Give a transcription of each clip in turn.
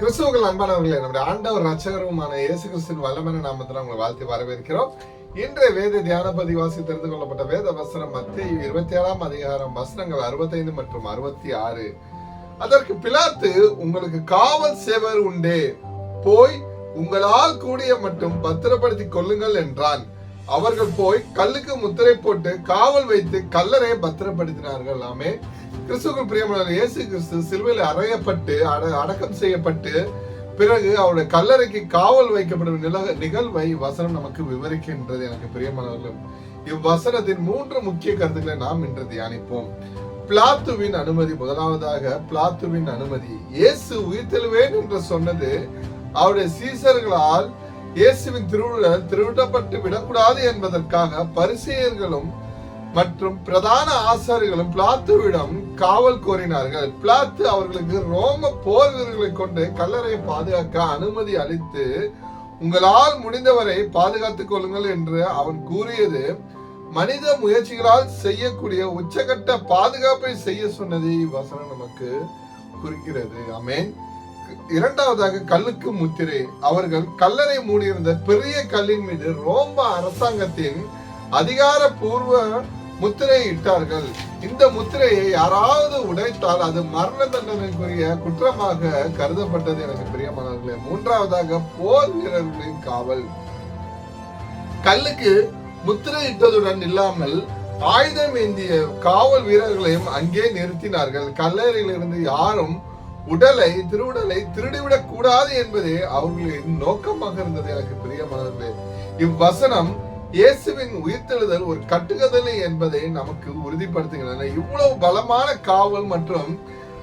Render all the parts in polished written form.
கிறிஸ்துவுக்குள் அன்பானவர்களே, நம்முடைய ஆண்டவர் ரட்சகருமான இயேசு கிறிஸ்துவின் வல்லமையான நாமத்தில் உங்களை வாழ்த்தி வரவேற்கிறோம். இன்றைய வேத தியான பதிவாசி தெரிந்து கொள்ளப்பட்ட வேத வசனம் மத்தேயு 27 அதிகாரம் வசனங்கள் 65 மற்றும் 66. அதற்கு பிலாத்து, உங்களுக்கு காவல் சேவர் உண்டே, போய் உங்களால் கூடிய மட்டும் பத்திரப்படுத்திக் கொள்ளுங்கள் என்றான். அவர்கள் போய் கல்லுக்கு முத்திரை போட்டு காவல் வைத்து கல்லறை பத்திரப்படுத்தினார்கள். ஆமே. கிறிஸ்துவுக்குள் பிரியமான இயேசு கிறிஸ்து சிலுவையில் அறையப்பட்டு அடக்கம் செய்யப்பட்டு பிறகு அவருடைய கல்லறைக்கு காவல் வைக்கப்படும் நிகழ்வை வசனம் நமக்கு விவரிக்கின்றது. எனக்கு பிரியமானவர்கள், இவ்வசனத்தின் 3 முக்கிய கருத்துக்களை நாம் இன்று தியானிப்போம். பிலாத்துவின் அனுமதி. முதலாவதாக பிலாத்துவின் அனுமதி. இயேசு உயிர்த்தெழுவேன் என்று சொன்னது அவருடைய சீசர்களால் இயேசுவின் திருவிடப்பட்டு விடக்கூடாது என்பதற்காக பரிசேயர்களும் மற்றும் பிரதான ஆசாரிகளும் பிலாத்துவிடம் காவல் கோரினார்கள். பிலாத்து அவர்களுக்கு ரோம போர் வீரர்களை கொண்டு கல்லறையை பாதுகாக்க அனுமதி அளித்து, உங்களால் முடிந்தவரை பாதுகாத்துக் கொள்ளுங்கள் என்று அவன் கூறியது மனித முயற்சிகளால் செய்யக்கூடிய உச்சகட்ட பாதுகாப்பை செய்ய சொன்னதை வசனம் நமக்கு குறிக்கிறது. ஆமென். இரண்டாவதாக கல்லுக்கு முத்திரை. அவர்கள் கல்லறை மூடியிருந்த பெரிய கல்லின் மீது ரோம அரசாங்கத்தின் அதிகாரப்பூர்வ முத்திரையை இட்டார்கள். இந்த முத்திரையை யாராவது உடைத்தால் அது மரண தண்டனைக்குரிய குற்றமாக கருதப்பட்டது. எனக்கு பிரியமானவர்களே, மூன்றாவதாக போர் வீரர்களின் காவல். கல்லுக்கு முத்திரை இட்டதுடன் இல்லாமல் ஆயுதம் ஏந்திய காவல் வீரர்களையும் அங்கே நிறுத்தினார்கள். கல்லறையிலிருந்து யாரும் திருவுடலை திருடிவிடக் கூடாது என்பதே அவர்களின் நோக்கமாக இருந்தது. எனக்கு பிரியமானவர்களே, இவ்வசனம் இயேசுவின் உயிர்த்தெழுதல் ஒரு கட்டுக்கதை என்பதை நமக்கு உறுதிப்படுத்துகின்றன. இவ்வளவு பலமான காவல் மற்றும்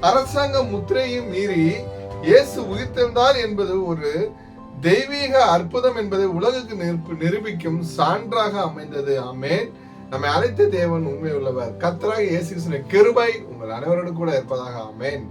அரசாங்க முத்திரையும் மீறி இயேசு உயிர்த்தெழுந்தார் என்பது ஒரு தெய்வீக அற்புதம் என்பதை உலகுக்கு நிரூபிக்கும் சான்றாக அமைந்தது. ஆமென். நம்மை அழைத்த தேவன் உண்மை உள்ளவர். கர்த்தராகிய இயேசு கிறிஸ்துவின் கிருபை உங்கள் அனைவரோடு கூட இருப்பதாக. ஆமென்.